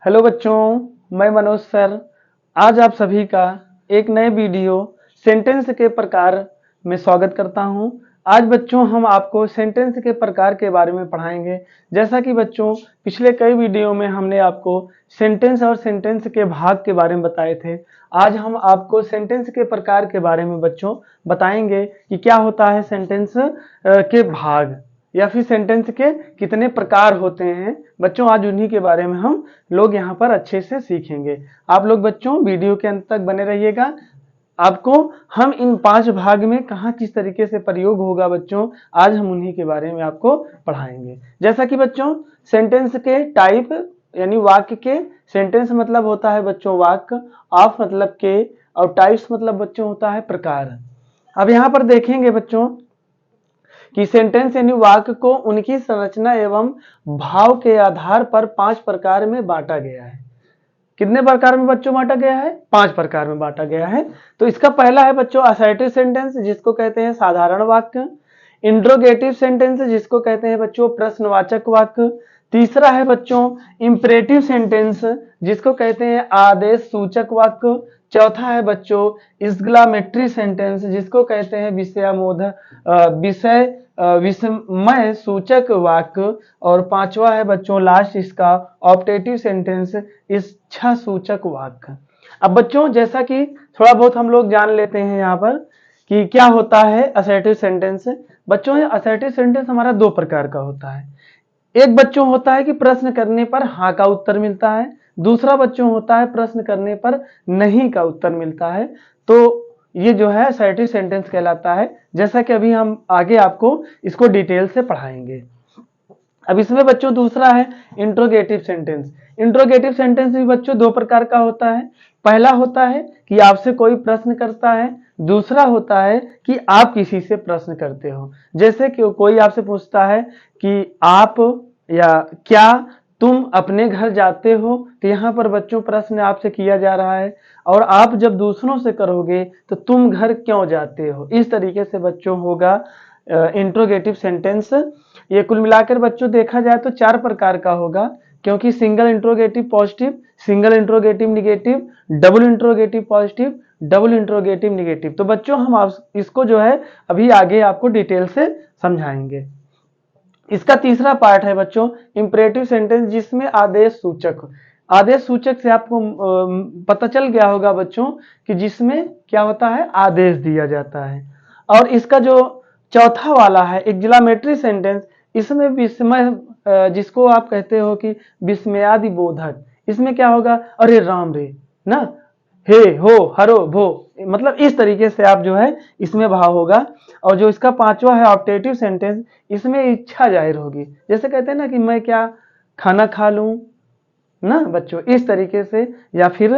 Hello बच्चों, मैं Manoj sir आज आप सभी का एक नए वीडियो सेंटेंस के प्रकार में स्वागत करता हूं। आज बच्चों हम आपको सेंटेंस के प्रकार के बारे में पढ़ाएंगे। जैसा कि बच्चों पिछले कई वीडियो में हमने आपको सेंटेंस और सेंटेंस के भाग के बारे में बताए थे। आज हम आपको सेंटेंस के प्रकार के बारे में बच्चों बताएंगे कि क्या होता है सेंटेंस के भाग या फिर सेंटेंस के कितने प्रकार होते हैं। बच्चों आज उन्हीं के बारे में हम लोग यहाँ पर अच्छे से सीखेंगे। आप लोग बच्चों वीडियो के अंत तक बने रहिएगा। आपको हम इन 5 भाग में कहाँ किस तरीके से प्रयोग होगा बच्चों, आज हम उन्हीं के बारे में आपको पढ़ाएंगे। जैसा कि बच्चों सेंटेंस के टाइप यानी वाक्य के, सेंटेंस मतलब होता है बच्चों वाक्य, ऑफ मतलब के, और टाइप्स मतलब बच्चों होता है प्रकार। अब यहाँ पर देखेंगे बच्चों कि सेंटेंस यानी वाक्य को उनकी संरचना एवं भाव के आधार पर 5 प्रकार में बांटा गया है। कितने प्रकार में बच्चों बांटा गया है? 5 प्रकार में बांटा गया है। तो इसका पहला है बच्चों असर्टिव सेंटेंस, जिसको कहते हैं साधारण वाक्य। इंट्रोगेटिव सेंटेंस, जिसको कहते हैं बच्चों प्रश्नवाचक वाक्य। तीसरा है बच्चों इंपरेटिव सेंटेंस, जिसको कहते हैं आदेश सूचक वाक्य। चौथा है बच्चों एक्सक्लेमेटरी सेंटेंस, जिसको कहते हैं विस्मय सूचक वाक्य। और पांचवा है बच्चों लास्ट इसका ऑप्टेटिव सेंटेंस, इच्छा सूचक वाक्य। अब बच्चों जैसा कि थोड़ा बहुत हम लोग जान लेते हैं यहाँ पर कि क्या होता है असर्टिव सेंटेंस। बच्चों ये असर्टिव सेंटेंस हमारा 2 प्रकार का होता है। एक बच्चों होता है कि प्रश्न करने पर हाँ का उत्तर मिलता है, दूसरा बच्चों होता है प्रश्न करने पर नहीं का उत्तर मिलता है। तो ये जो है असर्टिव सेंटेंस कहलाता है, जैसा कि अभी हम आगे आपको इसको डिटेल से पढ़ाएंगे। अब इसमें बच्चों दूसरा है इंट्रोगेटिव सेंटेंस। इंट्रोगेटिव सेंटेंस भी बच्चों 2 प्रकार का होता है। पहला होता है कि आपसे कोई प्रश्न करता है, दूसरा होता है कि आप किसी से प्रश्न करते हो। जैसे कि कोई आपसे पूछता है कि आप या क्या तुम अपने घर जाते हो, तो यहाँ पर बच्चों प्रश्न आपसे किया जा रहा है। और आप जब दूसरों से करोगे तो तुम घर क्यों जाते हो, इस तरीके से बच्चों होगा इंट्रोगेटिव सेंटेंस। ये कुल मिलाकर बच्चों देखा जाए तो 4 प्रकार का होगा, क्योंकि single interrogative positive, single interrogative negative, double interrogative positive, double interrogative negative. तो बच्चों हम इसको जो है अभी आगे आपको डिटेल से समझाएंगे। इसका तीसरा पार्ट है बच्चों इंपरेटिव सेंटेंस, जिसमें आदेश सूचक। आदेश सूचक से आपको पता चल गया होगा बच्चों कि जिसमें क्या होता है आदेश दिया जाता है। और इसका जो चौथा वाला है एक्सक्लेमेटरी सेंटेंस, इसमें विस्मय, जिसको आप कहते हो कि विस्मयादि बोधक, इसमें क्या होगा अरे राम रे ना, हे हो हरो भो, मतलब इस तरीके से आप जो है इसमें भाव होगा। और जो इसका पांचवा है ऑप्टेटिव सेंटेंस, इसमें इच्छा जाहिर होगी। जैसे कहते हैं ना कि मैं क्या खाना खा लूं ना बच्चों, इस तरीके से। या फिर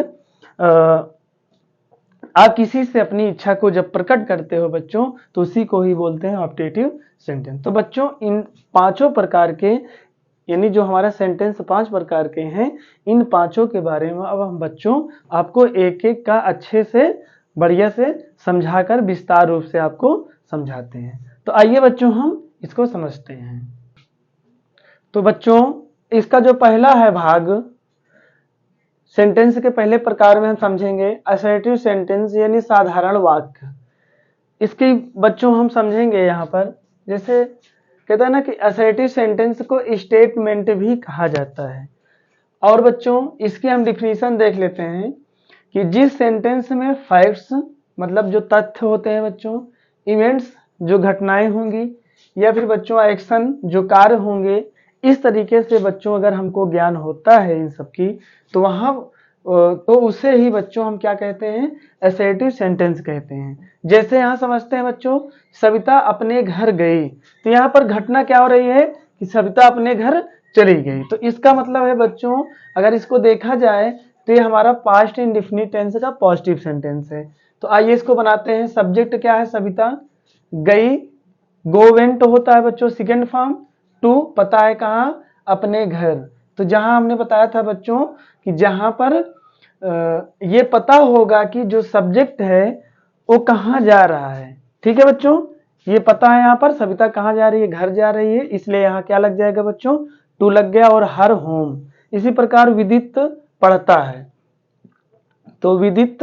आप किसी से अपनी इच्छा को जब प्रकट करते हो बच्चों, तो उसी को ही बोलते हैं ऑप्टेटिव सेंटेंस। तो बच्चों इन 5 प्रकार के, यानी जो हमारा सेंटेंस 5 प्रकार के हैं, इन 5 के बारे में अब हम बच्चों आपको एक एक का अच्छे से बढ़िया से समझाकर विस्तार रूप से आपको समझाते हैं। तो आइए बच्चों हम इसको समझते हैं। तो बच्चों इसका जो पहला है भाग सेंटेंस के पहले प्रकार में हम समझेंगे असर्टिव सेंटेंस यानी साधारण वाक्य। इसकी बच्चों हम समझेंगे यहाँ पर, जैसे कहता है ना कि असर्टिव सेंटेंस को स्टेटमेंट भी कहा जाता है। और बच्चों इसकी हम डिफिनीशन देख लेते हैं कि जिस सेंटेंस में फैक्ट्स मतलब जो तथ्य होते हैं बच्चों, इवेंट्स जो घटनाएं होंगी, या फिर बच्चों एक्शन जो कार्य होंगे, इस तरीके से बच्चों अगर हमको ज्ञान होता है इन सब की, तो वहां तो उसे ही बच्चों हम क्या कहते हैं असर्टिव सेंटेंस कहते हैं। जैसे यहाँ समझते हैं बच्चों सविता अपने घर गई, तो यहाँ पर घटना क्या हो रही है कि सविता अपने घर चली गई। तो इसका मतलब है बच्चों अगर इसको देखा जाए तो ये हमारा पास्ट इंडेफिनिट टेंस का पॉजिटिव सेंटेंस है। तो आइए इसको बनाते हैं। सब्जेक्ट क्या है सविता, गई, गो वेंट होता है बच्चों सेकेंड फॉर्म, टू पता है कहाँ अपने घर। तो जहां हमने बताया था बच्चों कि जहां पर ये पता होगा कि जो सब्जेक्ट है वो कहाँ जा रहा है। ठीक है बच्चों, ये पता है यहाँ पर सविता कहाँ जा रही है, घर जा रही है, इसलिए यहाँ क्या लग जाएगा बच्चों टू लग गया। और हर होम इसी प्रकार विदित पढ़ता है। तो विदित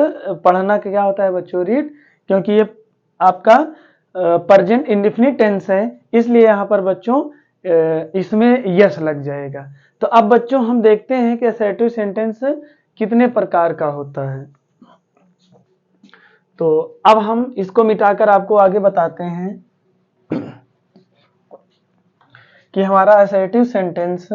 पढ़ना क्या होता है बच्चों? रीड, क्योंकि ये आपका प्रेजेंट इंडेफिनिट टेंस है, इसलिए यहाँ पर बच्चों इसमें यस लग जाएगा। तो अब बच्चों हम देखते हैं कि असर्टिव सेंटेंस कितने प्रकार का होता है। तो अब हम इसको मिटाकर आपको आगे बताते हैं कि हमारा असर्टिव सेंटेंस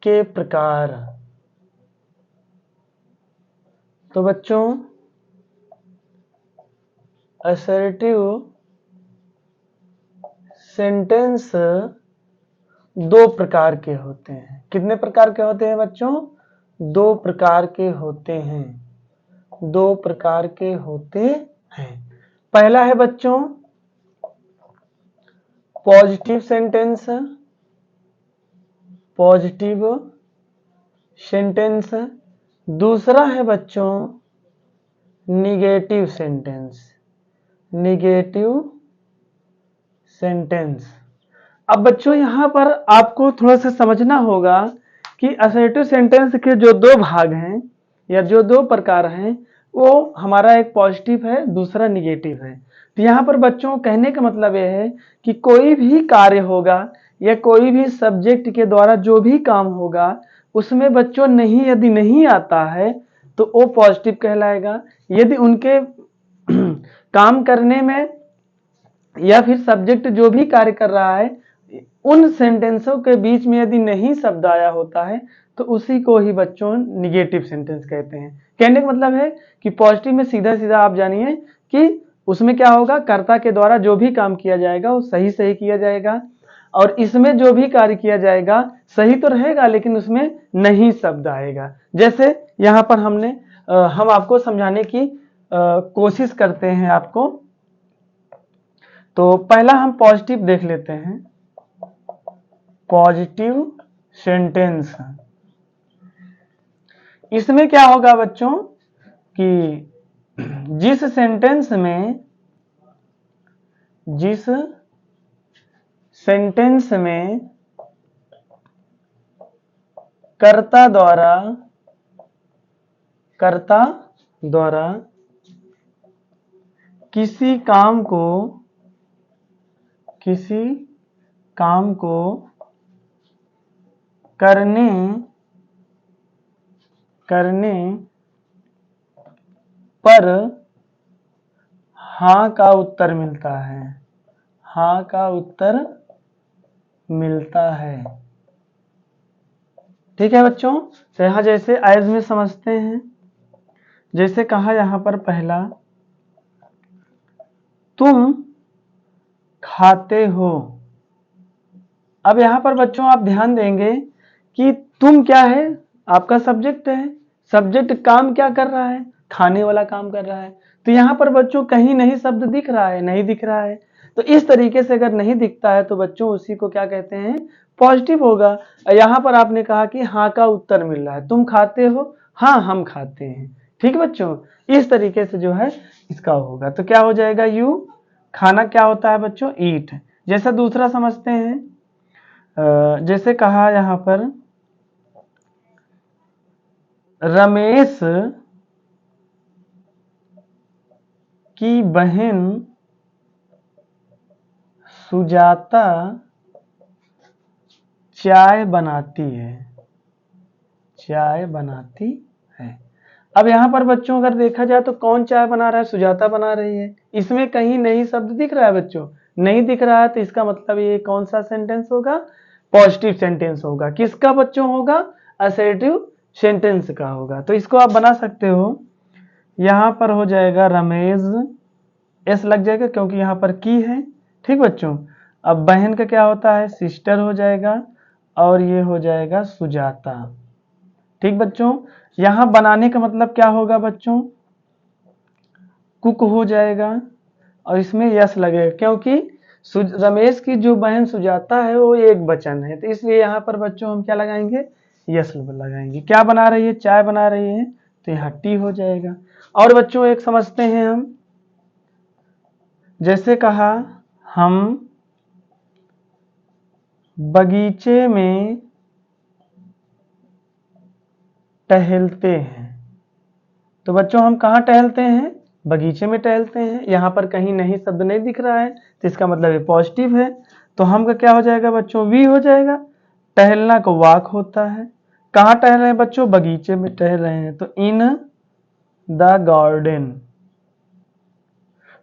के प्रकार। तो बच्चों असर्टिव सेंटेंस दो प्रकार के होते हैं। कितने प्रकार के होते हैं बच्चों? दो प्रकार के होते हैं। दो प्रकार के होते हैं। पहला है बच्चों पॉजिटिव सेंटेंस। Positive sentence. दूसरा है बच्चों निगेटिव सेंटेंस। Negative sentence. अब बच्चों यहां पर आपको थोड़ा सा समझना होगा कि असर्टिव सेंटेंस के जो दो भाग हैं या जो दो प्रकार हैं, वो हमारा एक पॉजिटिव है, दूसरा निगेटिव है। तो यहाँ पर बच्चों कहने का मतलब यह है कि कोई भी कार्य होगा या कोई भी सब्जेक्ट के द्वारा जो भी काम होगा, उसमें बच्चों नहीं यदि नहीं आता है तो वो पॉजिटिव कहलाएगा। यदि उनके काम करने में या फिर सब्जेक्ट जो भी कार्य कर रहा है, उन सेंटेंसों के बीच में यदि नहीं शब्द आया होता है तो उसी को ही बच्चों निगेटिव सेंटेंस कहते हैं। कहने का मतलब है कि पॉजिटिव में सीधा सीधा आप जानिए कि उसमें क्या होगा, कर्ता के द्वारा जो भी काम किया जाएगा वो सही सही किया जाएगा, और इसमें जो भी कार्य किया जाएगा सही तो रहेगा लेकिन उसमें नहीं शब्द आएगा। जैसे यहाँ पर हम आपको समझाने की कोशिश करते हैं आपको। तो पहला हम पॉजिटिव देख लेते हैं। पॉजिटिव सेंटेंस, इसमें क्या होगा बच्चों कि जिस सेंटेंस में कर्ता द्वारा किसी काम को करने पर हाँ का उत्तर मिलता है। हाँ का उत्तर मिलता है। ठीक है बच्चों। तो यहां जैसे एज में समझते हैं, जैसे कहा यहां पर पहला, तुम खाते हो। अब यहां पर बच्चों आप ध्यान देंगे कि तुम क्या है, आपका सब्जेक्ट है। सब्जेक्ट काम क्या कर रहा है? खाने वाला काम कर रहा है। तो यहां पर बच्चों कहीं नहीं शब्द दिख रहा है, नहीं दिख रहा है। तो इस तरीके से अगर नहीं दिखता है तो बच्चों उसी को क्या कहते हैं? पॉजिटिव होगा। यहां पर आपने कहा कि हाँ का उत्तर मिल रहा है। तुम खाते हो? हाँ हम खाते हैं। ठीक बच्चों, इस तरीके से जो है इसका होगा। तो क्या हो जाएगा? यू। खाना क्या होता है बच्चों? ईट। जैसा दूसरा समझते हैं, जैसे कहा यहां पर, रमेश की बहन सुजाता चाय बनाती है। चाय बनाती है। अब यहां पर बच्चों अगर देखा जाए तो कौन चाय बना रहा है? सुजाता बना रही है। इसमें कहीं नहीं शब्द दिख रहा है बच्चों, नहीं दिख रहा है। तो इसका मतलब ये कौन सा सेंटेंस होगा? पॉजिटिव सेंटेंस होगा। किसका बच्चों होगा? असर्टिव सेंटेंस का होगा। तो इसको आप बना सकते हो। यहां पर हो जाएगा रमेश, एस लग जाएगा क्योंकि यहां पर की है। ठीक बच्चों। अब बहन का क्या होता है? सिस्टर हो जाएगा, और ये हो जाएगा सुजाता। ठीक बच्चों। यहां बनाने का मतलब क्या होगा बच्चों? कुक हो जाएगा, और इसमें यस लगेगा क्योंकि रमेश की जो बहन सुजाता है वो एक वचन है। तो इसलिए यहां पर बच्चों हम क्या लगाएंगे? यस लगाएंगे। क्या बना रही है? चाय बना रही है। तो यहाँ टी हो जाएगा। और बच्चों एक समझते हैं हम, जैसे कहा हम बगीचे में टहलते हैं। तो बच्चों हम कहाँ टहलते हैं? बगीचे में टहलते हैं। यहाँ पर कहीं नहीं शब्द नहीं दिख रहा है, तो इसका मतलब ये पॉजिटिव है। तो हम का क्या हो जाएगा बच्चों? वी हो जाएगा। टहलना को वॉक होता है। कहाँ टहल रहे हैं बच्चों? बगीचे में टहल रहे हैं, तो इन द गार्डन।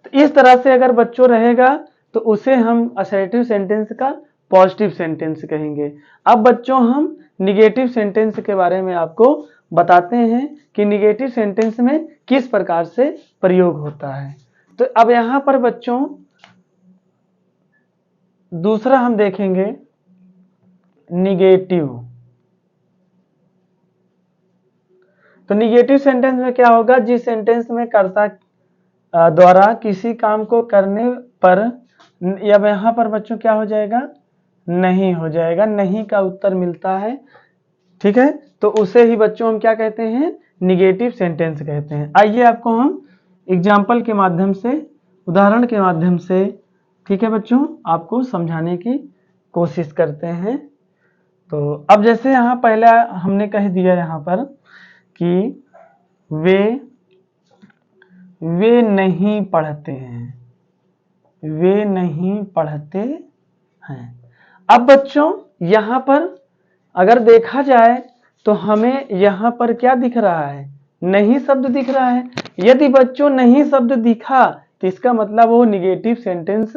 तो इस तरह से अगर बच्चों रहेगा तो उसे हम असर्टिव सेंटेंस का पॉजिटिव सेंटेंस कहेंगे। अब बच्चों हम निगेटिव सेंटेंस के बारे में आपको बताते हैं कि निगेटिव सेंटेंस में किस प्रकार से प्रयोग होता है। तो अब यहां पर बच्चों दूसरा हम देखेंगे निगेटिव। तो निगेटिव सेंटेंस में क्या होगा? जिस सेंटेंस में कर्ता द्वारा किसी काम को करने पर या यहां पर बच्चों क्या हो जाएगा? नहीं हो जाएगा, नहीं का उत्तर मिलता है। ठीक है, तो उसे ही बच्चों हम क्या कहते हैं? निगेटिव सेंटेंस कहते हैं। आइए आपको हम एग्जाम्पल के माध्यम से, उदाहरण के माध्यम से, ठीक है बच्चों, आपको समझाने की कोशिश करते हैं। तो अब जैसे यहाँ पहला हमने कह दिया यहाँ पर कि वे नहीं पढ़ते हैं, वे नहीं पढ़ते हैं। अब बच्चों यहाँ पर अगर देखा जाए तो हमें यहाँ पर क्या दिख रहा है? नहीं शब्द दिख रहा है। यदि बच्चों नहीं शब्द दिखा तो इसका मतलब वो निगेटिव सेंटेंस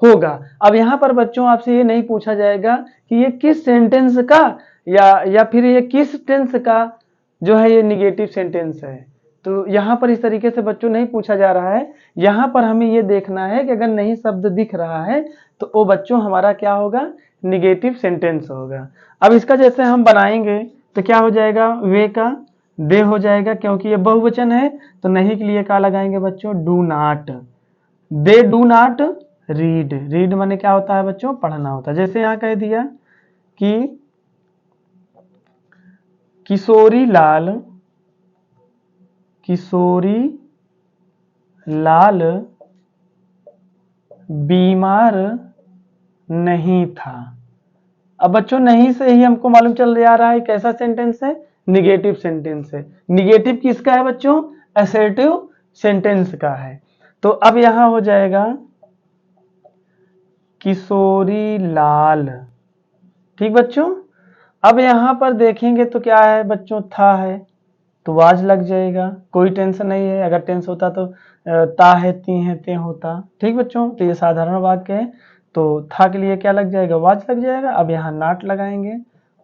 होगा। अब यहाँ पर बच्चों आपसे ये नहीं पूछा जाएगा कि ये किस सेंटेंस का या फिर ये किस टेंस का जो है ये निगेटिव सेंटेंस है। तो यहाँ पर इस तरीके से बच्चों नहीं पूछा जा रहा है। यहाँ पर हमें ये देखना है कि अगर नहीं शब्द दिख रहा है तो वो बच्चों हमारा क्या होगा? निगेटिव सेंटेंस होगा। अब इसका जैसे हम बनाएंगे तो क्या हो जाएगा? वे का दे हो जाएगा, क्योंकि ये बहुवचन है। तो नहीं के लिए क्या लगाएंगे बच्चों? Do not. They do not read. Read माने क्या होता है बच्चों? पढ़ना होता है। जैसे यहाँ कह दिया कि किशोरी लाल बीमार नहीं था। अब बच्चों नहीं से ही हमको मालूम चल जा रहा है कैसा सेंटेंस है? निगेटिव सेंटेंस है। निगेटिव किसका है बच्चों? असर्टिव सेंटेंस का है। तो अब यहां हो जाएगा किशोरी लाल। ठीक बच्चों, अब यहां पर देखेंगे तो क्या है बच्चों? था है, तो वाज लग जाएगा, कोई टेंशन नहीं है। अगर टेंस होता तो ता है, ती है, ते होता। ठीक बच्चों, तो ये साधारण वाक्य है। तो था के लिए क्या लग जाएगा? वाज लग जाएगा। अब यहाँ नाट लगाएंगे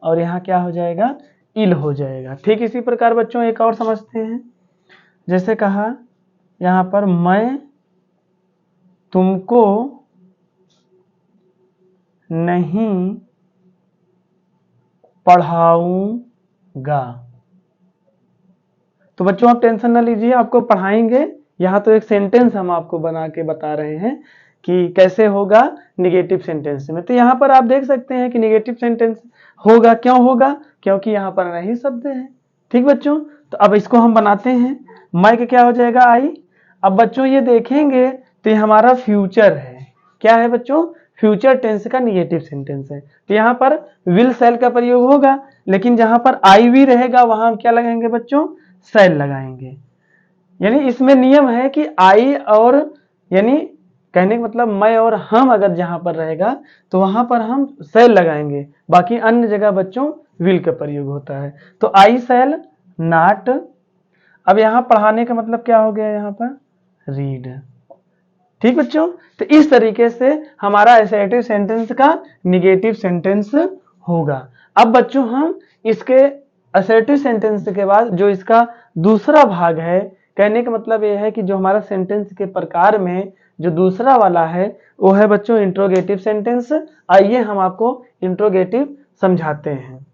और यहाँ क्या हो जाएगा? इल हो जाएगा। ठीक इसी प्रकार बच्चों एक और समझते हैं। जैसे कहा यहाँ पर मैं तुमको नहीं पढ़ाऊंगा। तो बच्चों आप टेंशन ना लीजिए, आपको पढ़ाएंगे। यहाँ तो एक सेंटेंस हम आपको बना के बता रहे हैं कि कैसे होगा निगेटिव सेंटेंस में। तो यहाँ पर आप देख सकते हैं कि निगेटिव सेंटेंस होगा। क्यों होगा? क्योंकि यहाँ पर नहीं शब्द है। ठीक बच्चों, तो अब इसको हम बनाते हैं। मैं के क्या हो जाएगा? आई। अब बच्चों ये देखेंगे तो ये हमारा फ्यूचर है। क्या है बच्चों? फ्यूचर टेंस का निगेटिव सेंटेंस है। तो यहाँ पर विल सेल का प्रयोग होगा, लेकिन जहां पर आई वी रहेगा वहां हम क्या लगाएंगे बच्चों? सेल लगाएंगे। यानी इसमें नियम है कि आई और, यानी कहने का मतलब मैं और हम अगर जहां पर रहेगा तो वहां पर हम सेल लगाएंगे, बाकी अन्य जगह बच्चों विल का प्रयोग होता है। तो आई सेल नॉट। अब यहां पढ़ाने का मतलब क्या हो गया? यहाँ पर रीड। ठीक बच्चों, तो इस तरीके से हमारा असर्टिव सेंटेंस का निगेटिव सेंटेंस होगा। अब बच्चों हम इसके असर्टिव सेंटेंस के बाद जो इसका दूसरा भाग है, कहने का मतलब यह है कि जो हमारा सेंटेंस के प्रकार में जो दूसरा वाला है वो है बच्चों इंट्रोगेटिव सेंटेंस। आइए हम आपको इंट्रोगेटिव समझाते हैं।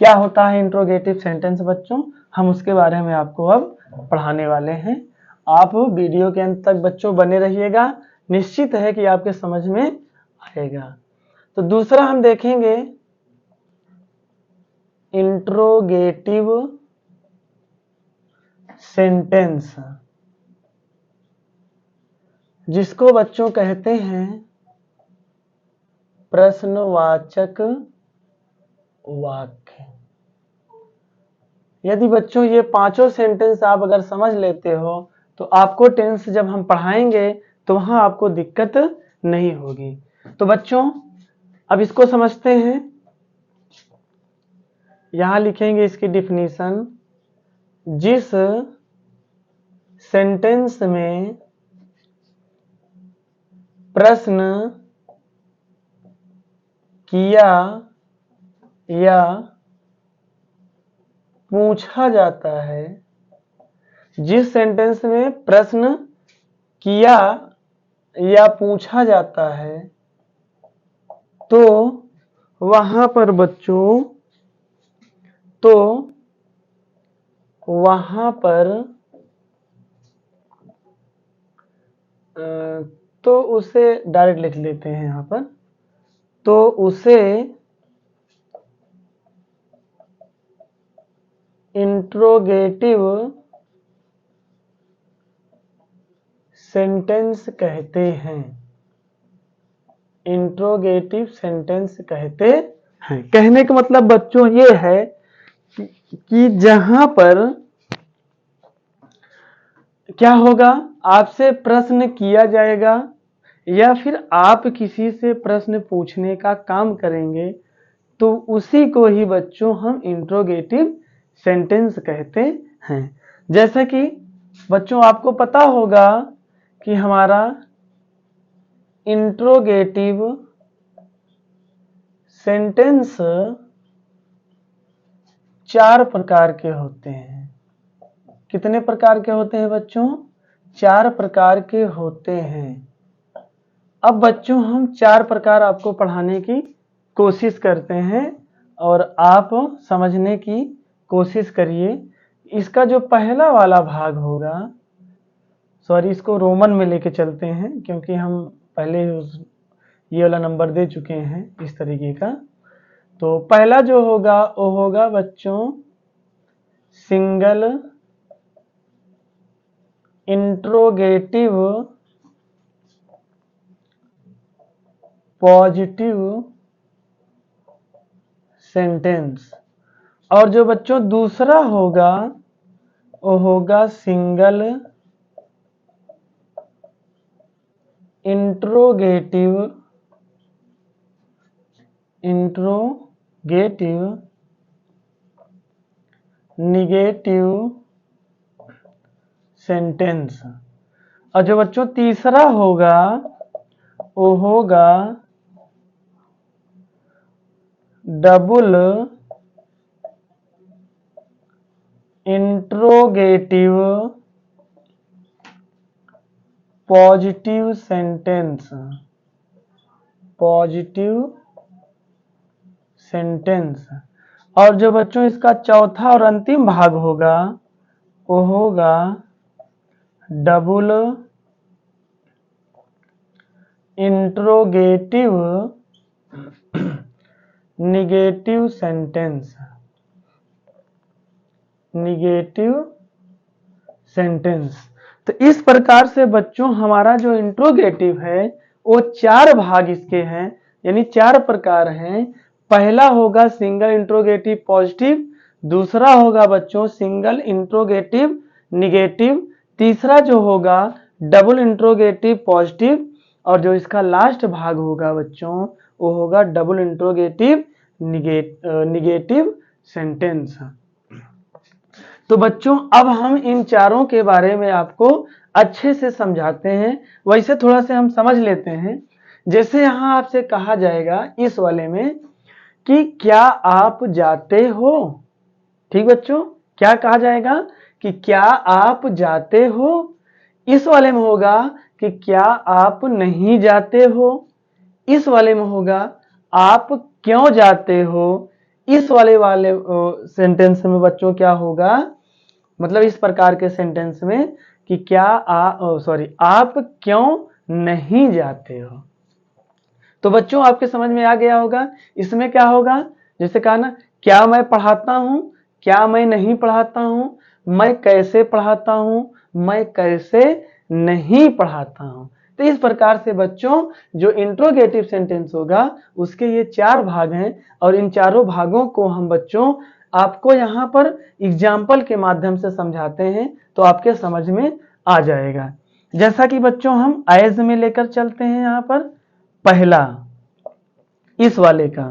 क्या होता है इंट्रोगेटिव सेंटेंस बच्चों? हम उसके बारे में आपको अब पढ़ाने वाले हैं। आप वीडियो के अंत तक बच्चों बने रहिएगा, निश्चित है कि आपके समझ में आएगा। तो दूसरा हम देखेंगे इंट्रोगेटिव सेंटेंस, जिसको बच्चों कहते हैं प्रश्नवाचक वाक्य। यदि बच्चों ये पांचों सेंटेंस आप अगर समझ लेते हो तो आपको टेंस जब हम पढ़ाएंगे तो वहां आपको दिक्कत नहीं होगी। तो बच्चों अब इसको समझते हैं। यहां लिखेंगे इसकी डिफिनीशन, जिस सेंटेंस में प्रश्न किया या पूछा जाता है, जिस सेंटेंस में प्रश्न किया या पूछा जाता है, तो वहां पर बच्चों तो उसे डायरेक्ट लिख लेते हैं यहां पर, तो उसे इंट्रोगेटिव सेंटेंस कहते हैं। इंट्रोगेटिव सेंटेंस कहते हैं। कहने का मतलब बच्चों ये है कि जहां पर क्या होगा, आपसे प्रश्न किया जाएगा या फिर आप किसी से प्रश्न पूछने का काम करेंगे, तो उसी को ही बच्चों हम इंट्रोगेटिव सेंटेंस कहते हैं। जैसा कि बच्चों आपको पता होगा कि हमारा इंट्रोगेटिव सेंटेंस 4 प्रकार के होते हैं। कितने प्रकार के होते हैं बच्चों? 4 प्रकार के होते हैं। अब बच्चों हम 4 प्रकार आपको पढ़ाने की कोशिश करते हैं और आप समझने की कोशिश करिए। इसका जो पहला वाला भाग होगा, सॉरी इसको रोमन में लेके चलते हैं क्योंकि हम पहले ये वाला नंबर दे चुके हैं इस तरीके का। तो पहला जो होगा वो होगा बच्चों सिंगल इंट्रोगेटिव पॉजिटिव सेंटेंस। और जो बच्चों दूसरा होगा वो होगा सिंगल इंट्रोगेटिव निगेटिव सेंटेंस। और जो बच्चों तीसरा होगा वो होगा डबल इंट्रोगेटिव पॉजिटिव सेंटेंस। और जो बच्चों इसका चौथा और अंतिम भाग होगा वो होगा डबल इंट्रोगेटिव निगेटिव सेंटेंस। तो इस प्रकार से बच्चों हमारा जो इंट्रोगेटिव है वो 4 भाग इसके हैं, यानी 4 प्रकार हैं। पहला होगा सिंगल इंट्रोगेटिव पॉजिटिव, दूसरा होगा बच्चों सिंगल इंट्रोगेटिव निगेटिव, तीसरा जो होगा डबल इंट्रोगेटिव पॉजिटिव, और जो इसका लास्ट भाग होगा बच्चों वो होगा डबल इंट्रोगेटिव निगेटिव सेंटेंस। तो बच्चों अब हम इन चारों के बारे में आपको अच्छे से समझाते हैं। वैसे थोड़ा से हम समझ लेते हैं। जैसे यहाँ आपसे कहा जाएगा इस वाले में कि क्या आप जाते हो, ठीक बच्चों, क्या कहा जाएगा कि क्या आप जाते हो। इस वाले में होगा कि क्या आप नहीं जाते हो। इस वाले में होगा आप क्यों जाते हो। इस वाले सेंटेंस में बच्चों क्या होगा, मतलब इस प्रकार के सेंटेंस में कि क्या आप क्यों नहीं जाते हो। तो बच्चों आपके समझ में आ गया होगा। इसमें क्या होगा, जैसे कहा ना, क्या मैं पढ़ाता हूं, क्या मैं नहीं पढ़ाता हूं, मैं कैसे पढ़ाता हूँ, मैं कैसे नहीं पढ़ाता हूँ। तो इस प्रकार से बच्चों जो इंट्रोगेटिव सेंटेंस होगा उसके ये 4 भाग हैं और इन चारों भागों को हम बच्चों आपको यहाँ पर एग्जाम्पल के माध्यम से समझाते हैं तो आपके समझ में आ जाएगा। जैसा कि बच्चों हम एज में लेकर चलते हैं यहाँ पर पहला इस वाले का,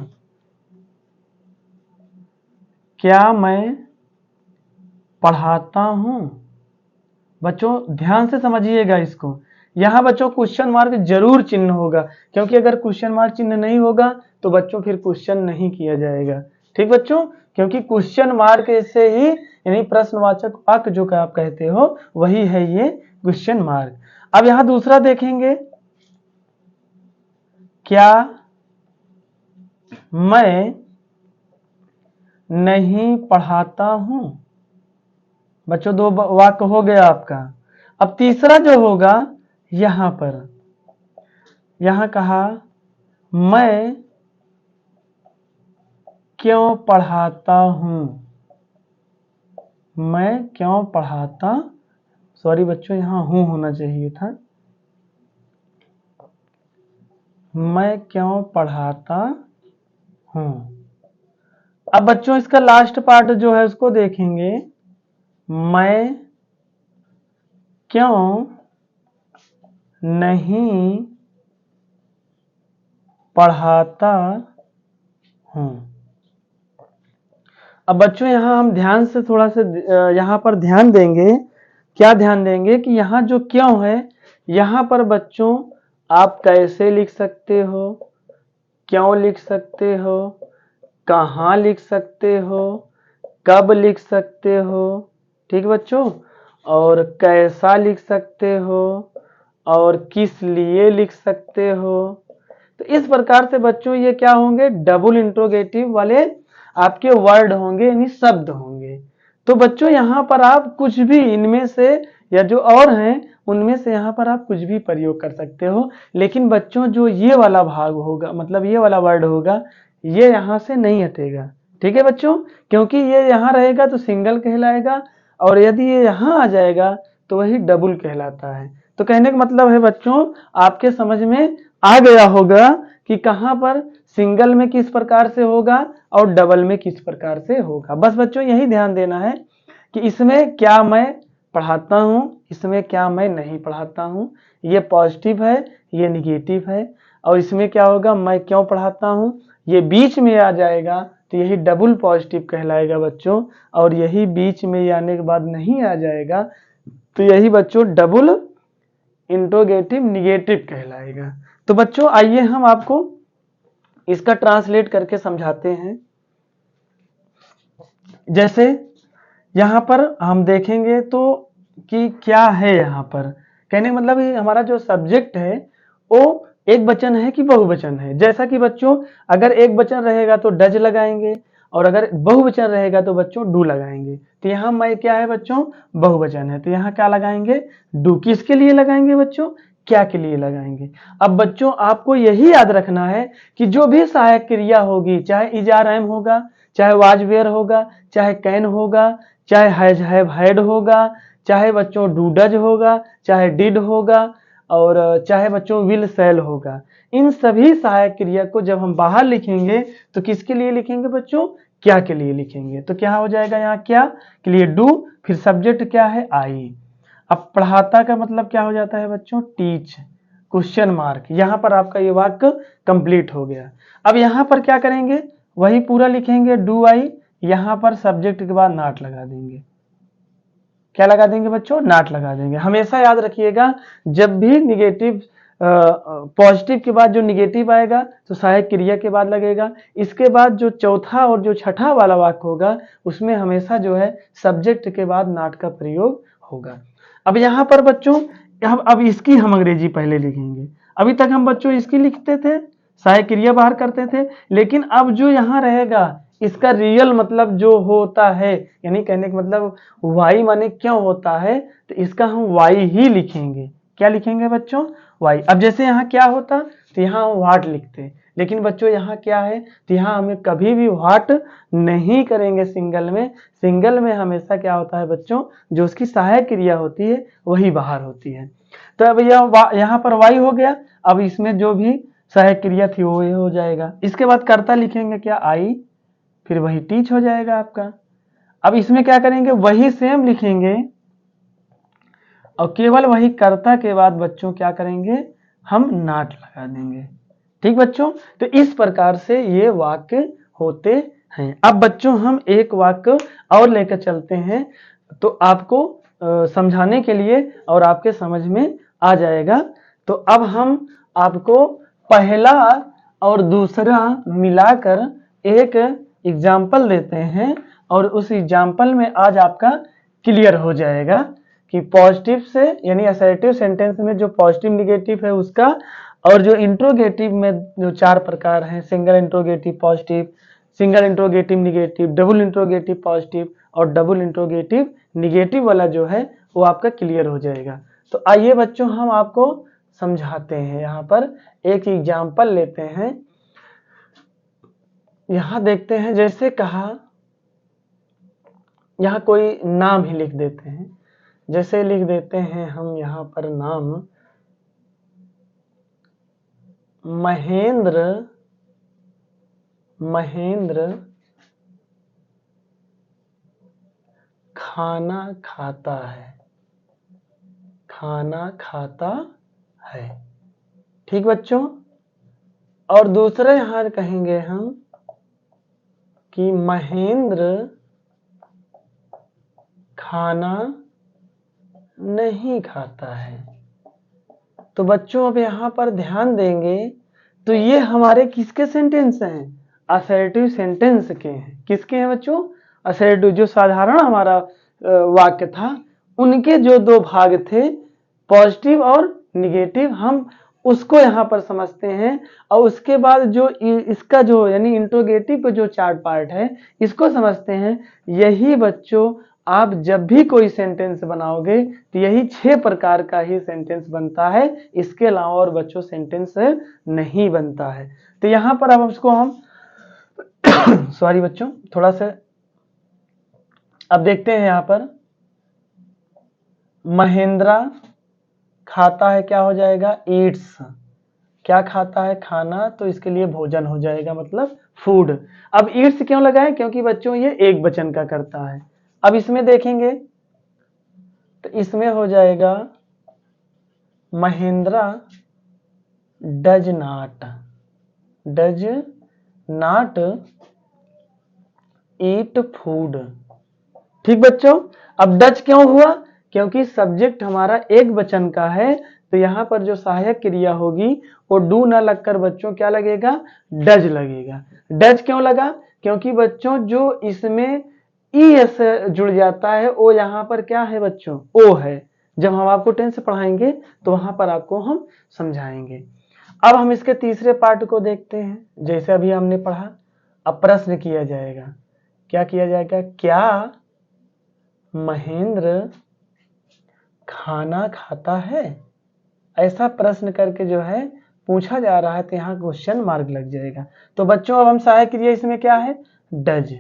क्या मैं पढ़ाता हूं। बच्चों ध्यान से समझिएगा इसको, यहां बच्चों क्वेश्चन मार्क जरूर चिन्ह होगा, क्योंकि अगर क्वेश्चन मार्क चिन्ह नहीं होगा तो बच्चों फिर क्वेश्चन नहीं किया जाएगा। ठीक बच्चों, क्योंकि क्वेश्चन मार्क से ही यानी प्रश्नवाचक वाक्य जो आप कहते हो वही है ये क्वेश्चन मार्क। अब यहां दूसरा देखेंगे, क्या मैं नहीं पढ़ाता हूं। बच्चों 2 वाक्य हो गया आपका। अब तीसरा जो होगा यहां पर, यहां कहा मैं क्यों पढ़ाता हूं। मैं क्यों पढ़ाता, सॉरी बच्चों यहां हूं होना चाहिए था, मैं क्यों पढ़ाता हूं। अब बच्चों इसका लास्ट पार्ट जो है उसको देखेंगे, मैं क्यों नहीं पढ़ाता हूं। अब बच्चों यहां हम ध्यान से थोड़ा सा यहां पर ध्यान देंगे, क्या ध्यान देंगे कि यहां जो क्यों है यहां पर बच्चों आप कैसे लिख सकते हो, क्यों लिख सकते हो, कहां लिख सकते हो, कब लिख सकते हो। ठीक बच्चों, और कैसा लिख सकते हो और किस लिए लिख सकते हो। तो इस प्रकार से बच्चों ये क्या होंगे, डबल इंट्रोगेटिव वाले आपके वर्ड होंगे यानी शब्द होंगे। तो बच्चों यहाँ पर आप कुछ भी इनमें से या जो और हैं उनमें से यहाँ पर आप कुछ भी प्रयोग कर सकते हो, लेकिन बच्चों जो ये वाला भाग होगा मतलब ये वाला वर्ड होगा ये यहाँ से नहीं हटेगा। ठीक है बच्चों, क्योंकि ये यहाँ रहेगा तो सिंगल कहलाएगा और यदि ये यहाँ आ जाएगा तो वही डबल कहलाता है। तो कहने का मतलब है बच्चों आपके समझ में आ गया होगा कि कहां पर सिंगल में किस प्रकार से होगा और डबल में किस प्रकार से होगा। बस बच्चों यही ध्यान देना है कि इसमें क्या मैं पढ़ाता हूं, इसमें क्या मैं नहीं पढ़ाता हूं, ये पॉजिटिव है ये निगेटिव है। और इसमें क्या होगा, मैं क्यों पढ़ाता हूं, ये बीच में आ जाएगा तो यही डबल पॉजिटिव कहलाएगा बच्चों, और यही बीच में आने के बाद नहीं आ जाएगा तो यही बच्चों डबल इंट्रोगेटिव निगेटिव कहलाएगा। तो बच्चों आइए हम आपको इसका ट्रांसलेट करके समझाते हैं। जैसे यहां पर हम देखेंगे तो कि क्या है यहां पर, कहने का मतलब हमारा जो सब्जेक्ट है वो एक वचन है कि बहुवचन है। जैसा कि बच्चों अगर एक वचन रहेगा तो डज लगाएंगे और अगर बहुवचन रहेगा तो बच्चों डू लगाएंगे। तो यहाँ मैं क्या है बच्चों, बहुवचन है तो यहाँ क्या लगाएंगे, डू। किसके लिए लगाएंगे बच्चों, क्या के लिए लगाएंगे। अब बच्चों आपको यही याद रखना है कि जो भी सहायक क्रिया होगी, चाहे इज आर एम होगा, चाहे वाज वेयर होगा, चाहे कैन होगा, चाहे हैज हैव हैड होगा, चाहे बच्चों डू डज होगा, चाहे डिड होगा और चाहे बच्चों विल शैल होगा, इन सभी सहायक क्रिया को जब हम बाहर लिखेंगे तो किसके लिए लिखेंगे बच्चों, क्या के लिए लिखेंगे। तो क्या हो जाएगा यहाँ क्या के लिए डू, फिर सब्जेक्ट क्या है आई। अब पढ़ाता का मतलब क्या हो जाता है बच्चों, टीच, क्वेश्चन मार्क। यहां पर आपका ये वाक्य कंप्लीट हो गया। अब यहां पर क्या करेंगे, वही पूरा लिखेंगे डू आई, यहां पर सब्जेक्ट के बाद नॉट लगा देंगे। क्या लगा देंगे बच्चों, नॉट लगा देंगे। हमेशा याद रखिएगा जब भी निगेटिव पॉजिटिव के बाद जो निगेटिव आएगा तो सहायक क्रिया के बाद लगेगा। इसके बाद जो चौथा और जो छठा वाला वाक्य होगा उसमें हमेशा जो है सब्जेक्ट के बाद नॉट का प्रयोग होगा। अब यहाँ पर बच्चों अब इसकी हम अंग्रेजी पहले लिखेंगे। अभी तक हम बच्चों इसकी लिखते थे, सहायक क्रिया बाहर करते थे, लेकिन अब जो यहाँ रहेगा इसका रियल मतलब जो होता है, यानी कहने का मतलब वाई माने क्यों होता है, तो इसका हम वाई ही लिखेंगे। क्या लिखेंगे बच्चों, वाई। अब जैसे यहाँ क्या होता तो यहाँ हम व्हाट लिखते, लेकिन बच्चों यहाँ क्या है, तो यहाँ हमें कभी भी व्हाट नहीं करेंगे सिंगल में। सिंगल में हमेशा क्या होता है बच्चों, जो उसकी सहायक क्रिया होती है वही बाहर होती है। तो अब यहाँ पर वाई हो गया, अब इसमें जो भी सहायक क्रिया थी वो ये हो जाएगा। इसके बाद कर्ता लिखेंगे क्या, आई, फिर वही टीच हो जाएगा आपका। अब इसमें क्या करेंगे, वही सेम लिखेंगे और केवल वही कर्ता के बाद बच्चों क्या करेंगे, हम नाट लगा देंगे। ठीक बच्चों, तो इस प्रकार से ये वाक्य होते हैं। अब बच्चों हम एक वाक्य और लेकर चलते हैं, तो आपको समझाने के लिए और आपके समझ में आ जाएगा। तो अब हम आपको पहला और दूसरा मिलाकर एक एग्जाम्पल देते हैं और उस एग्जाम्पल में आज आपका क्लियर हो जाएगा कि पॉजिटिव से यानी असर्टिव सेंटेंस में जो पॉजिटिव निगेटिव है उसका, और जो इंट्रोगेटिव में जो 4 प्रकार हैं, single interrogative positive, single interrogative negative, double interrogative positive और डबल इंट्रोगेटिव निगेटिव वाला जो है वो आपका क्लियर हो जाएगा। तो आइए बच्चों हम आपको समझाते हैं। यहाँ पर एक एग्जाम्पल लेते हैं, यहाँ देखते हैं, जैसे कहा, यहाँ कोई नाम ही लिख देते हैं, जैसे लिख देते हैं हम यहाँ पर नाम महेंद्र, महेंद्र खाना खाता है, खाना खाता है। ठीक बच्चों, और दूसरा यहाँ कहेंगे हम कि महेंद्र खाना नहीं खाता है। तो बच्चों अब यहाँ पर ध्यान देंगे, तो ये हमारे किसके सेंटेंस हैं, असर्टिव सेंटेंस के हैं। किसके हैं बच्चों, असर्टिव। जो साधारण हमारा वाक्य था उनके जो 2 भाग थे, पॉजिटिव और निगेटिव, हम उसको यहाँ पर समझते हैं। और उसके बाद जो इसका जो यानी इंट्रोगेटिव का जो 4 पार्ट है इसको समझते हैं। यही बच्चों आप जब भी कोई सेंटेंस बनाओगे तो यही 6 प्रकार का ही सेंटेंस बनता है, इसके अलावा और बच्चों सेंटेंस नहीं बनता है। तो यहाँ पर अब उसको हम सॉरी बच्चों थोड़ा सा अब देखते हैं। यहाँ पर महेंद्रा खाता है, क्या हो जाएगा, ईट्स। क्या खाता है, खाना, तो इसके लिए भोजन हो जाएगा, मतलब फूड। अब ईट्स क्यों लगाए, क्योंकि बच्चों ये एक वचन का करता है। अब इसमें देखेंगे तो इसमें हो जाएगा Mahindra does not, does not eat food. ठीक बच्चों, अब डज क्यों हुआ, क्योंकि सब्जेक्ट हमारा एक वचन का है, तो यहाँ पर जो सहायक क्रिया होगी वो डू ना लगकर बच्चों क्या लगेगा, डज लगेगा। डज क्यों लगा, क्योंकि बच्चों जो इसमें ईएस जुड़ जाता है वो यहाँ पर क्या है बच्चों, ओ है। जब हम आपको टेंस पढ़ाएंगे तो वहां पर आपको हम समझाएंगे। अब हम इसके तीसरे पार्ट को देखते हैं, जैसे अभी हमने पढ़ा। अब प्रश्न किया जाएगा, क्या किया जाएगा, क्या महेंद्र खाना खाता है, ऐसा प्रश्न करके जो है पूछा जा रहा है, तो यहाँ क्वेश्चन मार्क लग जाएगा। तो बच्चों अब हम सहायक क्रिया इसमें क्या है, डज,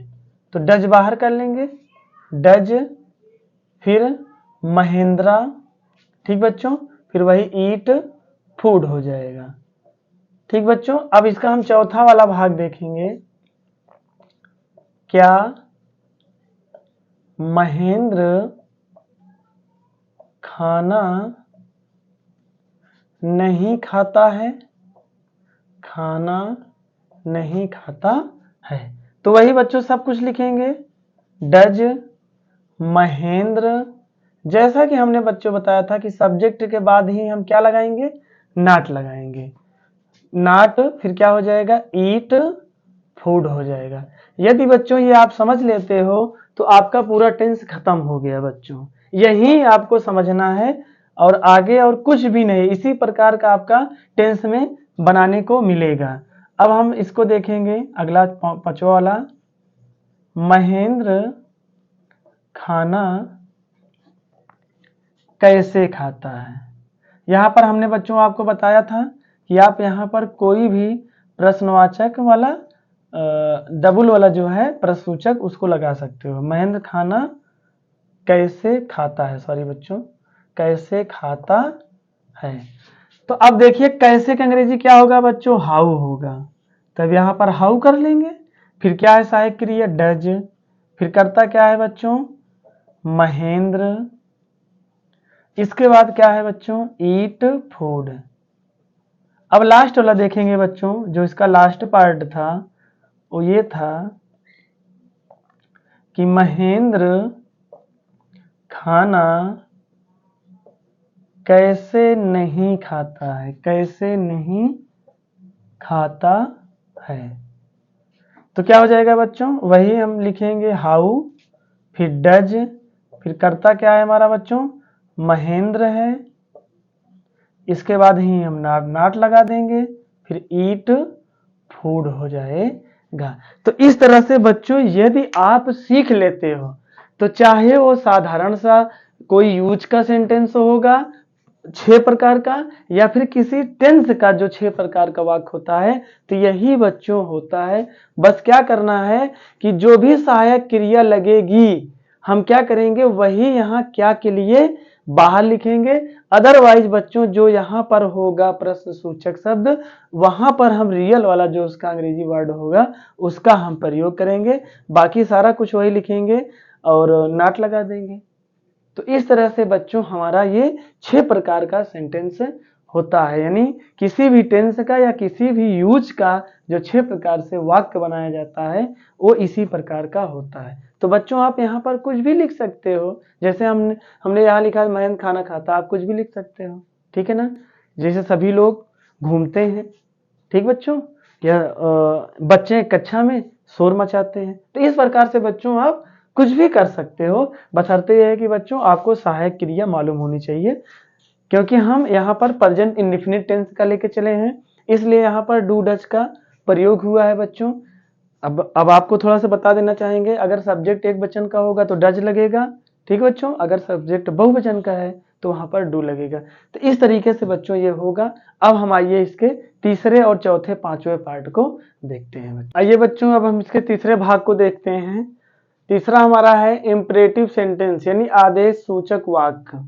तो डज बाहर कर लेंगे, डज, फिर महेंद्रा, ठीक बच्चों, फिर वही ईट फूड हो जाएगा। ठीक बच्चों, अब इसका हम चौथा वाला भाग देखेंगे, क्या महेंद्र खाना नहीं खाता है, खाना नहीं खाता है। तो वही बच्चों सब कुछ लिखेंगे, डज, महेंद्र, जैसा कि हमने बच्चों बताया था कि सब्जेक्ट के बाद ही हम क्या लगाएंगे, नॉट लगाएंगे, नॉट, फिर क्या हो जाएगा, ईट फूड हो जाएगा। यदि बच्चों ये आप समझ लेते हो तो आपका पूरा टेंस खत्म हो गया बच्चों, यही आपको समझना है और आगे और कुछ भी नहीं। इसी प्रकार का आपका टेंस में बनाने को मिलेगा। अब हम इसको देखेंगे, अगला 5वां वाला, महेंद्र खाना कैसे खाता है। यहाँ पर हमने बच्चों आपको बताया था कि आप यहाँ पर कोई भी प्रश्नवाचक वाला डबल वाला जो है प्रश्नसूचक उसको लगा सकते हो। महेंद्र खाना कैसे खाता है, सॉरी बच्चों, कैसे खाता है। तो अब देखिए कैसे का अंग्रेजी क्या होगा बच्चों, हाउ होगा। तब यहां पर हाउ कर लेंगे। फिर क्या है सहायक क्रिया डज, फिर करता क्या है बच्चों महेंद्र। इसके बाद क्या है बच्चों ईट फूड। अब लास्ट वाला देखेंगे बच्चों, जो इसका लास्ट पार्ट था वो ये था कि महेंद्र खाना कैसे नहीं खाता है, कैसे नहीं खाता है। तो क्या हो जाएगा बच्चों, वही हम लिखेंगे हाउ, फिर डज, फिर करता क्या है हमारा बच्चों महेंद्र है। इसके बाद ही हम नाट लगा देंगे, फिर ईट फूड हो जाएगा। तो इस तरह से बच्चों यदि आप सीख लेते हो तो चाहे वो साधारण सा कोई यूज का सेंटेंस होगा 6 प्रकार का, या फिर किसी टेंस का जो 6 प्रकार का वाक्य होता है, तो यही बच्चों होता है। बस क्या करना है कि जो भी सहायक क्रिया लगेगी हम क्या करेंगे वही यहाँ क्या के लिए बाहर लिखेंगे। अदरवाइज बच्चों जो यहाँ पर होगा प्रश्न सूचक शब्द, वहां पर हम रियल वाला जो उसका अंग्रेजी वर्ड होगा उसका हम प्रयोग करेंगे, बाकी सारा कुछ वही लिखेंगे और नाट लगा देंगे। तो इस तरह से बच्चों हमारा ये 6 प्रकार का सेंटेंस होता है, यानी किसी भी टेंस का या किसी भी यूज का जो 6 प्रकार से वाक्य बनाया जाता है वो इसी प्रकार का होता है। तो बच्चों आप यहाँ पर कुछ भी लिख सकते हो, जैसे हमने यहाँ लिखा महेंद्र खाना खाता, आप कुछ भी लिख सकते हो, ठीक है ना। जैसे सभी लोग घूमते हैं, ठीक बच्चों, या बच्चे कक्षा में शोर मचाते हैं। तो इस प्रकार से बच्चों आप कुछ भी कर सकते हो, बशर्ते यह है कि बच्चों आपको सहायक क्रिया मालूम होनी चाहिए, क्योंकि हम यहाँ पर प्रेजेंट इंडेफिनिट टेंस का लेके चले हैं, इसलिए यहाँ पर डू डज का प्रयोग हुआ है बच्चों। अब आपको थोड़ा सा बता देना चाहेंगे, अगर सब्जेक्ट एक वचन का होगा तो डज लगेगा, ठीक बच्चों, अगर सब्जेक्ट बहुवचन का है तो वहां पर डू लगेगा। तो इस तरीके से बच्चों ये होगा। अब हम आइए इसके तीसरे और चौथे पांचवें पार्ट को देखते हैं। आइए बच्चों अब हम इसके तीसरे भाग को देखते हैं। तीसरा हमारा है इंपरेटिव सेंटेंस, यानी आदेश सूचक वाक्य।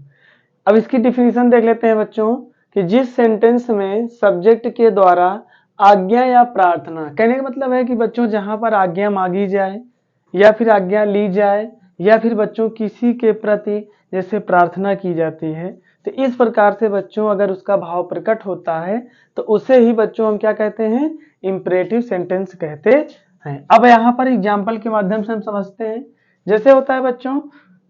अब इसकी डिफिनीशन देख लेते हैं बच्चों, कि जिस सेंटेंस में सब्जेक्ट के द्वारा आज्ञा या प्रार्थना, कहने का मतलब है कि बच्चों जहां पर आज्ञा मांगी जाए या फिर आज्ञा ली जाए या फिर बच्चों किसी के प्रति जैसे प्रार्थना की जाती है, तो इस प्रकार से बच्चों अगर उसका भाव प्रकट होता है तो उसे ही बच्चों हम क्या कहते हैं, इंपरेटिव सेंटेंस कहते हैं। अब यहाँ पर एग्जाम्पल के माध्यम से हम समझते हैं। जैसे होता है बच्चों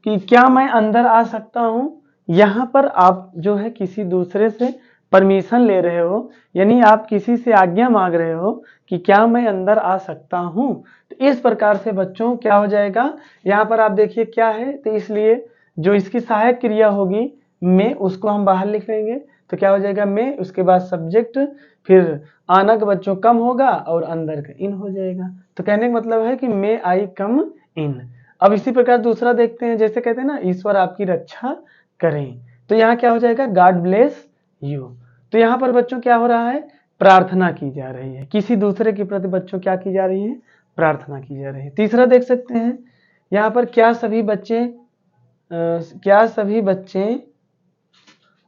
कि क्या मैं अंदर आ सकता हूं, यहाँ पर आप जो है किसी दूसरे से परमिशन ले रहे हो, यानी आप किसी से आज्ञा मांग रहे हो कि क्या मैं अंदर आ सकता हूं। तो इस प्रकार से बच्चों क्या हो जाएगा, यहाँ पर आप देखिए क्या है, तो इसलिए जो इसकी सहायक क्रिया होगी में, उसको हम बाहर लिख लेंगे। तो क्या हो जाएगा में, उसके बाद सब्जेक्ट, फिर आना का बच्चों कम होगा और अंदर का इन हो जाएगा। तो कहने का मतलब है कि मे आई कम इन। अब इसी प्रकार दूसरा देखते हैं, जैसे कहते हैं ना ईश्वर आपकी रक्षा करें, तो यहाँ क्या हो जाएगा गॉड ब्लेस यू। तो यहाँ पर बच्चों क्या हो रहा है, प्रार्थना की जा रही है, किसी दूसरे के प्रति बच्चों क्या की जा रही है, प्रार्थना की जा रही है। तीसरा देख सकते हैं यहाँ पर, क्या सभी बच्चे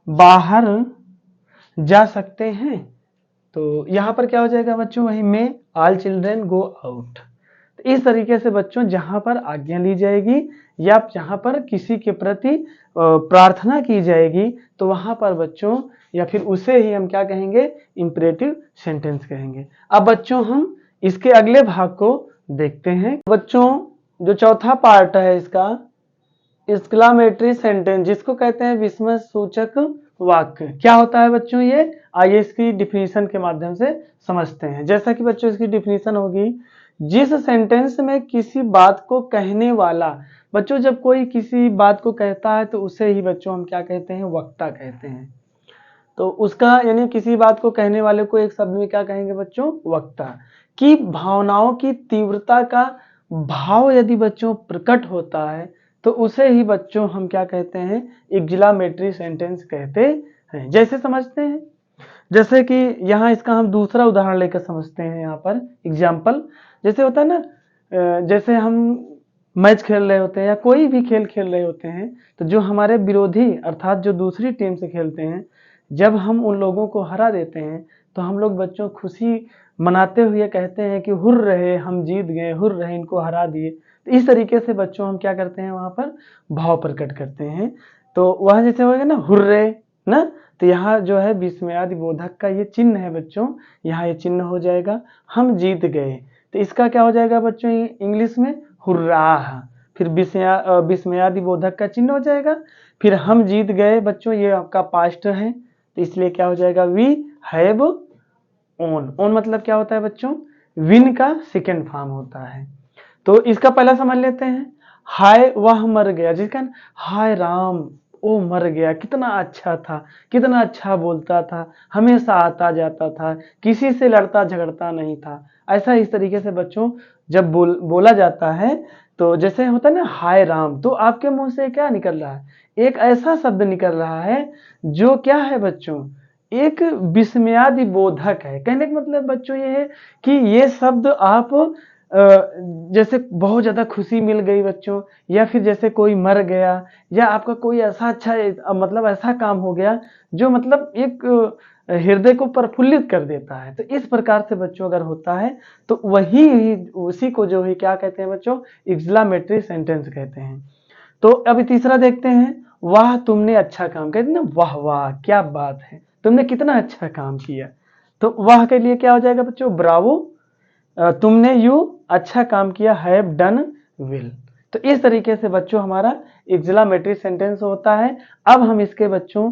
बाहर जा सकते हैं। तो यहाँ पर क्या हो जाएगा बच्चों, वही में ऑल चिल्ड्रेन गो आउट। तो इस तरीके से बच्चों जहां पर आज्ञा ली जाएगी या जहां पर किसी के प्रति प्रार्थना की जाएगी, तो वहां पर बच्चों या फिर उसे ही हम क्या कहेंगे, इंपरेटिव सेंटेंस कहेंगे। अब बच्चों हम इसके अगले भाग को देखते हैं। बच्चों जो चौथा पार्ट है इसका, एक्सक्लामेटरी सेंटेंस, जिसको कहते हैं विस्मय सूचक वाक्य। क्या होता है बच्चों ये, आइए इसकी डिफिनीशन के माध्यम से समझते हैं। जैसा कि बच्चों इसकी डिफिनीशन होगी, जिस सेंटेंस में किसी बात को कहने वाला, बच्चों जब कोई किसी बात को कहता है तो उसे ही बच्चों हम क्या कहते हैं, वक्ता कहते हैं। तो उसका यानी किसी बात को कहने वाले को एक शब्द में क्या कहेंगे बच्चों, वक्ता। की भावनाओं की तीव्रता का भाव यदि बच्चों प्रकट होता है तो उसे ही बच्चों हम क्या कहते हैं, एक्सक्लामेटरी सेंटेंस कहते हैं। जैसे समझते हैं, जैसे कि यहाँ इसका हम दूसरा उदाहरण लेकर समझते हैं। यहाँ पर एग्जाम्पल जैसे होता है ना, जैसे हम मैच खेल रहे होते हैं या कोई भी खेल खेल रहे होते हैं, तो जो हमारे विरोधी अर्थात जो दूसरी टीम से खेलते हैं, जब हम उन लोगों को हरा देते हैं तो हम लोग बच्चों खुशी मनाते हुए कहते हैं कि हुर्र रहे, हम जीत गए, हुर्र रहे, इनको हरा दिए। तो इस तरीके से बच्चों हम क्या करते हैं, वहाँ पर भाव प्रकट करते हैं। तो वह जैसे होगा ना हुर्रे ना, तो यहाँ जो है विस्मयादि बोधक का ये चिन्ह है बच्चों, यहाँ ये चिन्ह हो जाएगा हम जीत गए। तो इसका क्या हो जाएगा बच्चों इंग्लिश में, हुर्राह। फिर विस्मयादि बोधक का चिन्ह हो जाएगा। फिर हम जीत गए बच्चों, ये आपका पास्ट है, तो इसलिए क्या हो जाएगा, वी हैव ओन। ओन मतलब क्या होता है बच्चों, विन का सेकेंड फॉर्म होता है। तो इसका पहला समझ लेते हैं, हाय वह मर गया, जिसका हाय राम ओ मर गया, कितना अच्छा था, कितना अच्छा बोलता था, हमेशा आता जाता था, किसी से लड़ता झगड़ता नहीं था। ऐसा इस तरीके से बच्चों जब बोला जाता है, तो जैसे होता है ना हाय राम, तो आपके मुंह से क्या निकल रहा है, एक ऐसा शब्द निकल रहा है जो क्या है बच्चों, एक विस्मयादि बोधक है। कहने का मतलब बच्चों ये है कि ये शब्द आप जैसे बहुत ज्यादा खुशी मिल गई बच्चों, या फिर जैसे कोई मर गया, या आपका कोई ऐसा अच्छा मतलब ऐसा काम हो गया जो मतलब एक हृदय को प्रफुल्लित कर देता है। तो इस प्रकार से बच्चों अगर होता है तो वही उसी को जो है क्या कहते हैं बच्चों, एक्सक्लेमेटरी सेंटेंस कहते हैं। तो अभी तीसरा देखते हैं, वाह तुमने अच्छा काम, कहते हैं ना वाह वाह क्या बात है, तुमने कितना अच्छा काम किया। तो वाह के लिए क्या हो जाएगा बच्चों, ब्रावो, तुमने यू अच्छा काम किया, हैव डन विल। तो इस तरीके से बच्चों हमारा एक्सक्लेमेटरी सेंटेंस होता है। अब हम इसके बच्चों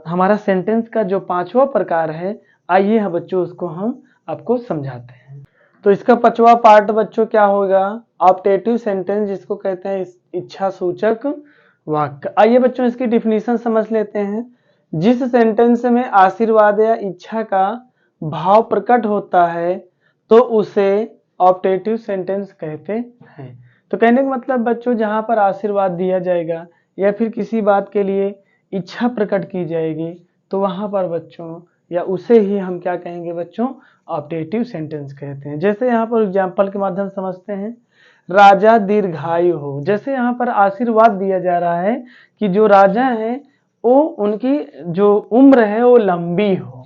हमारा सेंटेंस का जो पांचवा प्रकार है, आइए हम बच्चों उसको हम आपको समझाते हैं। तो इसका पांचवा पार्ट बच्चों क्या होगा, ऑप्टेटिव सेंटेंस, जिसको कहते हैं इच्छा सूचक वाक्य। आइए बच्चों इसकी डिफिनीशन समझ लेते हैं। जिस सेंटेंस में आशीर्वाद या इच्छा का भाव प्रकट होता है तो उसे ऑप्टेटिव सेंटेंस कहते हैं। तो कहने का मतलब बच्चों जहां पर आशीर्वाद दिया जाएगा या फिर किसी बात के लिए इच्छा प्रकट की जाएगी, तो वहां पर बच्चों या उसे ही हम क्या कहेंगे बच्चों, ऑप्टेटिव सेंटेंस कहते हैं। जैसे यहाँ पर एग्जाम्पल के माध्यम समझते हैं, राजा दीर्घायु हो। जैसे यहाँ पर आशीर्वाद दिया जा रहा है कि जो राजा है वो उनकी जो उम्र है वो लंबी हो।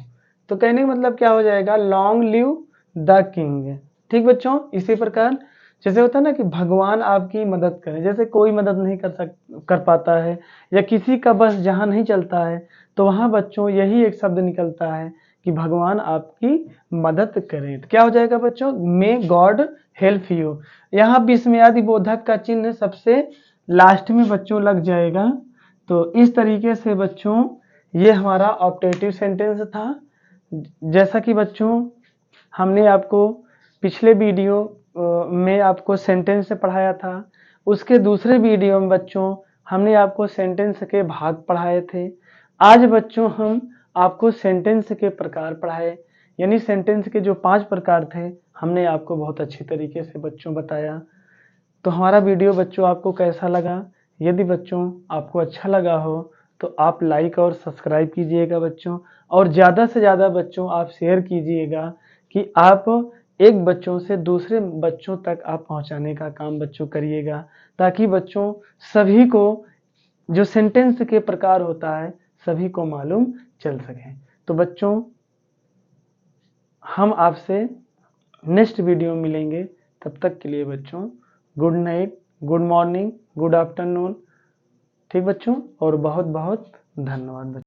तो कहने का मतलब क्या हो जाएगा, लॉन्ग लिव द किंग। ठीक बच्चों, इसी प्रकार जैसे होता है ना कि भगवान आपकी मदद करें, जैसे कोई मदद नहीं कर पाता है या किसी का बस जहां नहीं चलता है, तो वहां बच्चों यही एक शब्द निकलता है कि भगवान आपकी मदद करें। तो क्या हो जाएगा बच्चों, मे गॉड हेल्प यू। यहाँ विस्मयादि बोधक का चिन्ह सबसे लास्ट में बच्चों लग जाएगा। तो इस तरीके से बच्चों ये हमारा ऑप्टेटिव सेंटेंस था। जैसा कि बच्चों हमने आपको पिछले वीडियो में आपको सेंटेंस से पढ़ाया था, उसके दूसरे वीडियो में बच्चों हमने आपको सेंटेंस के भाग पढ़ाए थे। आज बच्चों हम आपको सेंटेंस के प्रकार पढ़ाए, यानी सेंटेंस के जो 5 प्रकार थे हमने आपको बहुत अच्छी तरीके से बच्चों बताया। तो हमारा वीडियो बच्चों आपको कैसा लगा, यदि बच्चों आपको अच्छा लगा हो तो आप लाइक और सब्सक्राइब कीजिएगा बच्चों, और ज़्यादा से ज़्यादा बच्चों आप शेयर कीजिएगा कि आप एक बच्चों से दूसरे बच्चों तक आप पहुंचाने का काम बच्चों करिएगा, ताकि बच्चों सभी को जो सेंटेंस के प्रकार होता है सभी को मालूम चल सके। तो बच्चों हम आपसे नेक्स्ट वीडियो में मिलेंगे, तब तक के लिए बच्चों good night, good morning, good afternoon. ठीक बच्चों, और बहुत बहुत धन्यवाद बच्चों।